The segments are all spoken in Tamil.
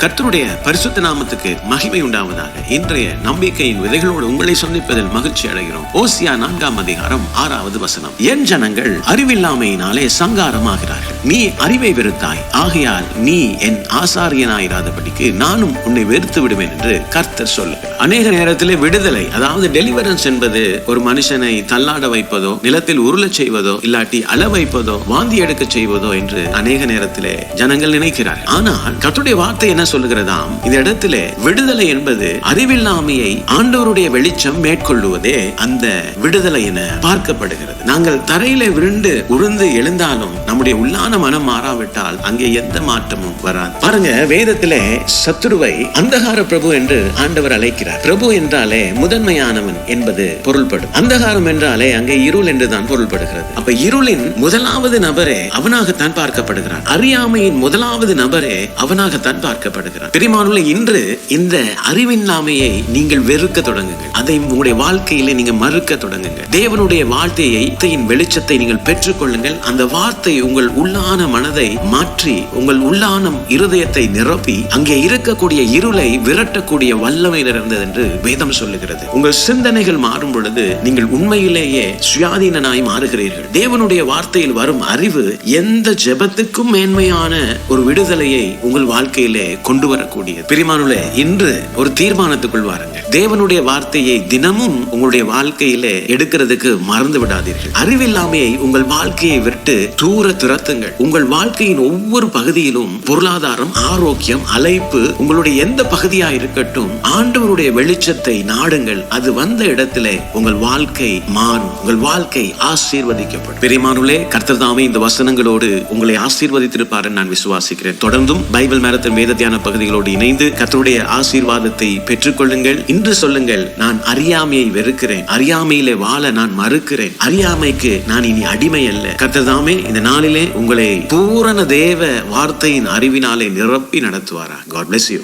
கர்த்தருடைய பரிசுத்த நாமத்துக்கு மகிமை உண்டாவதாக. இன்றைய நம்பிக்கையின் விதைகளோடு உங்களை சந்திப்பதில் மகிழ்ச்சி அடைகிறோம். ஓசியா 4ஆம் அதிகாரம் 6வது வசனம். என் ஜனங்கள் அறிவில்லாமையினாலே சங்காரமாகிறார்கள். நீ அறிவை வெறுத்தாய், ஆகையால் நீ என் ஆசாரியனாயிராதபடிக்கு நானும் உன்னை வெறுத்து விடுவேன் என்று கர்த்தர் சொல்லுகிறார். அநேக நேரத்திலே விடுதலை, அதாவது டெலிவரன்ஸ் என்பது ஒரு மனுஷனை தள்ளாட வைப்பதோ, நிலத்தில் உருளச் செய்வதோ, இல்லாட்டி அள வைப்பதோ, வாந்தி எடுக்க செய்வதோ என்று அநேக நேரத்திலே ஜனங்கள் நினைக்கிறார்கள். ஆனால் கர்த்தருடைய வார்த்தை என்ன சொல்லுகிறதாம்? இந்த இடத்திலே விடுதலை என்பது அறிவில்லாமையை ஆண்டவருடைய வெளிச்சம் மேற்கொள்ளுவதே அந்த விடுதலை என பார்க்கப்படுகிறது. நாங்கள் தரையிலே விருண்டு உருந்து எழுந்தாலும் நம்முடைய உள்ளான மனம் மாறாவிட்டால் அங்கே எந்த மாற்றமும் வராது. பாருங்க, வேதத்திலே சத்துருவை அந்தகார பிரபு என்று ஆண்டவர் அழைக்கிறார். பிரபு என்றாலே முதன்மையானவன் என்பது பொருள்படும். அந்தகாரம் என்றாலே அங்கே இருள் என்றுதான் பொருள்படுகிறது. அப்ப இருளின் முதலாவது நபரே அவனாகத்தான் பார்க்கப்படுகிறான். அறியாமையின் முதலாவது நபரே அவனாகத்தான் பார்க்கப்படுகிறார். பிரியமானவர்களே, இன்று இந்த அறிவில்லாமையை நீங்கள் வெறுக்க தொடங்குங்கள். அதை உங்களுடைய வாழ்க்கையிலே நீங்க மறுக்க தொடங்குங்கள். தேவனுடைய வார்த்தையின் வெளிச்சத்தை நீங்கள் பெற்றுக்கொள்ளுங்கள். அந்த வார்த்தை உங்கள் உள்ளான மனதை மாற்றி உங்கள் உள்ளான இருதயத்தை நிரப்பி அங்கே இருக்கக்கூடிய இருளை விரட்டக்கூடிய வல்லமை நிறைந்தது என்று வேதம் சொல்லுகிறது. உங்கள் சிந்தனைகள் மாறும் பொழுது நீங்கள் உண்மையிலேயே சுயாதீனனாய் மாறுகிறீர்கள். தேவனுடைய வார்த்தையில் வரும் அறிவு எந்த ஜெபத்துக்கும் மேன்மையான ஒரு விடுதலையை உங்கள் வாழ்க்கையிலே கொண்டு வரக்கூடியது. பிரியமானவர்களே, இன்று ஒரு தீர்மானத்துக்குள் வாருங்கள். தேவனுடைய வார்த்தையை தினமும் உங்களுடைய வாழ்க்கையிலே எடுக்கிறதுக்கு மறந்து விடாதீர்கள். அறிவில்லாமையை உங்கள் வாழ்க்கையை விட்டு தூர துரத்துங்கள். உங்கள் வாழ்க்கையின் ஒவ்வொரு பகுதியிலும் பொருளாதாரம், ஆரோக்கியம், அழைப்பு, உங்களுடைய எந்த பகுதியா இருக்கட்டும், ஆண்டவருடைய வெளிச்சத்தை நாடுங்கள். அது வந்த இடத்திலே உங்கள் வாழ்க்கை மாறும். உங்கள் வாழ்க்கை ஆசீர்வதிக்கப்படும். பிரியமானவர்களே, கர்த்தர் தாமே இந்த வசனங்களோடு உங்களை ஆசீர்வதித்திருப்பார் நான் விசுவாசிக்கிறேன். தொடர்ந்தும் பைபிள் மேரத்தன் வேத தியான பகுதிகளோடு இணைந்து கர்த்தருடைய ஆசீர்வாதத்தை பெற்றுக்கொள்ளுங்கள். இன்று சொல்லுங்கள், நான் அறியாமையை வெறுக்கிறேன், அறியாமையிலே வாழ நான் மறுக்கிறேன், அறியாமைக்கு நான் இனி அடிமை அல்ல. கர்த்தர் தாமே இந்த நாளிலே உங்களை பூரண தேவ வார்த்தையின் அறிவினாலே நிரப்பி நடத்துவாரா. God bless you.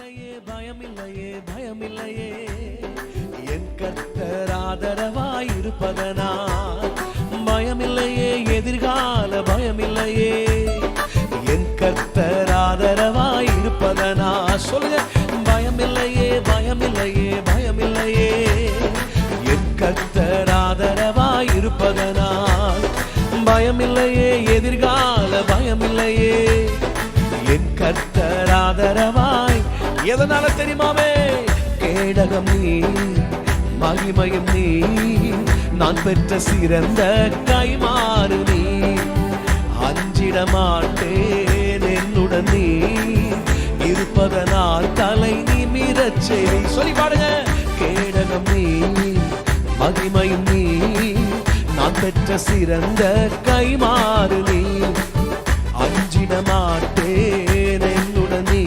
பயமில்லையே, பயமில்லையே, என் கர்த்தர் ஆதரவாய் இருப்பதனால் பயமில்லையே, எதிர்கால பயமில்லையே, என் கர்த்தர் ஆதரவாய் இருப்பதனா. சொல்லுங்க, பயமில்லையே, பயமில்லையே, பயமில்லையே, என் கர்த்தர் ஆதரவாய் இருப்பதனால் பயமில்லையே, எதிர்கால பயமில்லையே, என் கர்த்தர் ஆதரவாய். எதனால தெரியுமாவே? கேடகம் நீ, மகிமையும் நீ, நான் பெற்ற சிறந்த கைமாறு நீ, அஞ்சிட மாட்டேன் என்னுடன் நீ இருப்பதனால் தலை நிமிரச் செய். சொல்லி பாடுங்க. கேடகம் நீ, மகிமையும் நீ, நான் பெற்ற சிறந்த கைமாறு நீ, அஞ்சிட மாட்டேன் என்னுடன் நீ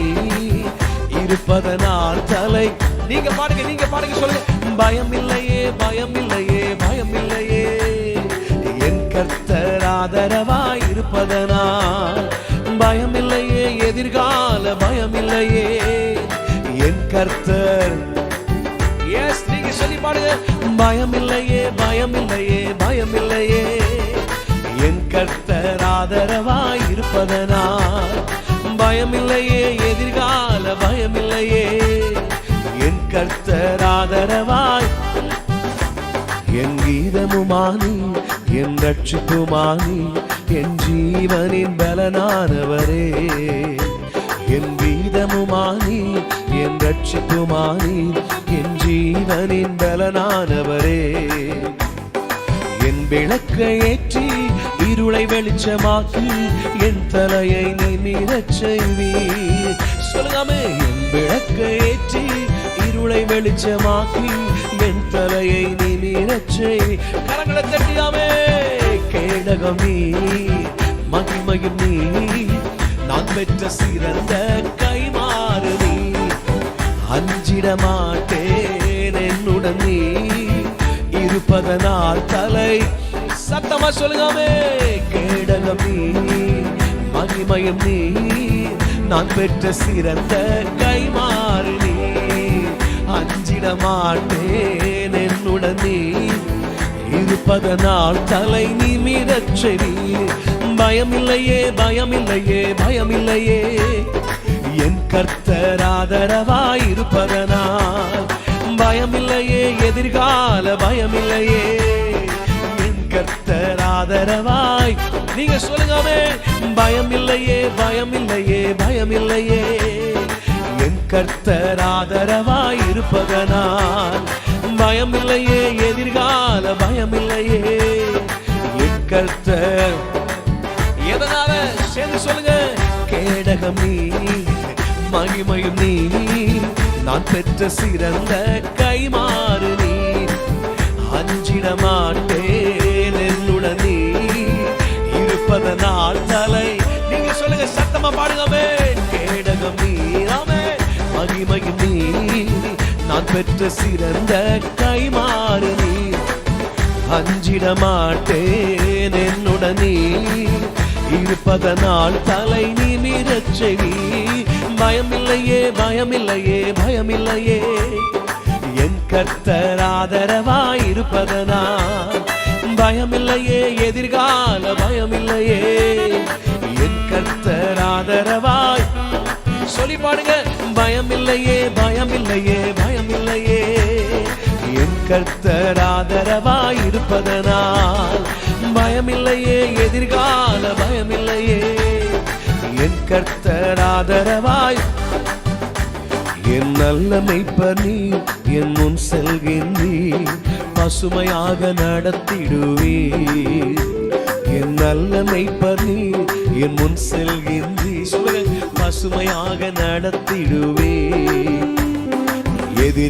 இருப்பதனால் தலை. நீங்க பாடுங்க, நீங்க பாடுங்க. சொல்லுங்க, பயமில்லையே, பயமில்லையே, பயமில்லையே, என் கர்த்தர் ஆதரவாய் இருப்பதனால் பயமில்லையே, எதிர்கால பயமில்லையே, என் கர்த்தர். எஸ், நீங்க சொல்லி பாடுங்க. பயமில்லையே, பயமில்லையே, பயமில்லையே, என் கர்த்தர் ஆதரவாய் இருப்பதனால் பயமில்லையே, எதிர்கால பயமில்லையே, என் கர்த்தர் ஆதரவாய். என் கீதமுமானி, என் ரட்சிப்புமானி, என் ஜீவனின் பலனானவரே, என் கீதமுமானி, என் ரட்சிப்புமானி, என் ஜீவனின் பலனானவரே, என் விளக்கை ஏற்றி இருளை வெளிச்சமாக்கி என் தலையை நிமிரச் செய்வீர். சொல்லுங்க, என் விளக்கை ஏற்றி இருளை வெளிச்சமாக்கி என் தலையை நிமிரச் செய். கரங்களை தட்டியாமே. கேடகம் நீ, மகிமையும் நீ, நான் பெற்ற சிறந்த கைமாறு நீ, அஞ்சிட மாட்டேன் என்னுடன் நீ இருப்பதனால் தலை. சத்தமா சொல்லுங்க. கேடகம் நீ, மகிமையும் நீ, நான் பெற்ற சிறந்த கைமாறு நீ, அஞ்சிட மாட்டேன் என்னுடன் நீ இருப்பதனால் தலை நிமிரச் செய். பயமில்லையே, பயமில்லையே, பயமில்லையே, என் கர்த்தர் ஆதரவாய் இருப்பதனால் பயமில்லையே, எதிர்கால பயமில்லையே. என் கர்த்தர் ஆதரவாய், நீங்க சொல்லுங்கமே, பயமில்லையே, பயமில்லையே, பயமில்லையே. என் கர்த்தர் ஆதரவாய் இருப்பதனால் பயமில்லையே, எதிர்கால பயமில்லையே. என் கர்த்தர் எதனால சேர்ந்து சொல்லுங்க, கேடகம் நீ, மகிமையும் நீ, நான் பெற்ற சிறந்த கைமாறு நீ. அஞ்சிட மாட்டேன், என்னுடன் நீ இருப்பதனால் தலை, நீங்க சொல்லுங்க சத்தமா பாடுங்கமே. கேடகம் நீ, ஆமே, மகிமையும் நீ, நான் பெற்ற சிறந்த கைமாறு நீ. அஞ்சிட மாட்டேன், என்னுடன் நீ இருப்பதனால் தலை நிமிரச் செவி. பயமில்லையே, பயமில்லையே, பயமில்லையே. என் கர்த்தர் ஆதரவாய் இருப்பதனால் பயமில்லையே, எதிர்கால பயமில்லையே. என் கர்த்தர் ஆதரவாய், சொல்லி பாடுங்க, பயமில்லையே, பயமில்லையே, பயமில்லையே. என் கர்த்தர் ஆதரவாய் இருப்பதனால் பயமில்லையே, எதிர்கால பயமில்லையே. என் கர்த்தர் ஆதரவாய், என் நல்ல மேய்ப்பர் நீ, என் முன் செல்கின்றீர், பசுமையாக நடத்திடுவீர். என் நல்ல மேய்ப்பர் நீ, என் முன் செல்கின்றீர், சொல்லுங்க, பசுமையாக நடத்திடுவீர். எதிர்